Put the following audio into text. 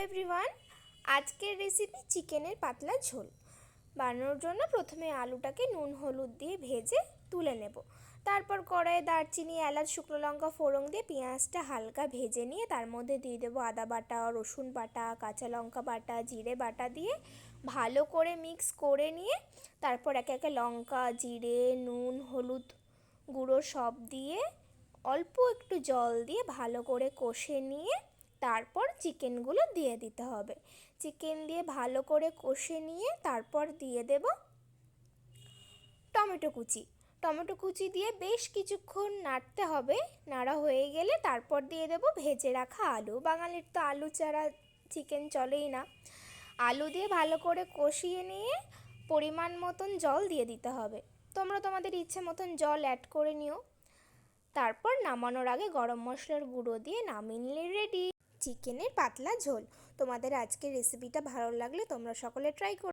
Everyone, আজকের recipe চিকেনের পাতলা ঝোল। বানানোর জন্য প্রথমে আলুটাকে নুন হলুদ দিয়ে ভেজে তুলে নেব। তারপর কড়াইয়ে দারচিনি, এলাচ, শুকনো লঙ্কা ফোড়ন দিয়ে পেঁয়াজটা হালকা ভেজে নিয়ে তার মধ্যে দিয়ে দেবো আদা বাটা, রসুন বাটা, কাঁচা লঙ্কা বাটা, জিরে বাটা দিয়ে ভালো করে মিক্স করে নিয়ে তারপর একে একে লঙ্কা, জিরে, নুন, হলুদ গুঁড়ো সব দিয়ে অল্প একটু জল দিয়ে ভালো করে কষে নিয়ে তারপর চিকেনগুলো দিয়ে দিতে হবে। চিকেন দিয়ে ভালো করে কষে নিয়ে তারপর দিয়ে দেব টমেটো কুচি। টমেটো কুচি দিয়ে বেশ কিছুক্ষণ নাড়তে হবে। নাড়া হয়ে গেলে তারপর দিয়ে দেব ভেজে রাখা আলু। বাঙালির তো আলু ছাড়া চিকেন চলেই না। আলু দিয়ে ভালো করে কষিয়ে নিয়ে পরিমাণ মতন জল দিয়ে দিতে হবে। তোমরা তোমাদের ইচ্ছে মতন জল অ্যাড করে নিও। তারপর নামানোর আগে গরম মশলার গুঁড়ো দিয়ে নামিয়ে নিলে রেডি চিকেনের পাতলা ঝোল। তোমাদের আজকের রেসিপিটা ভালো লাগলে তোমরা সকলে ট্রাই করো।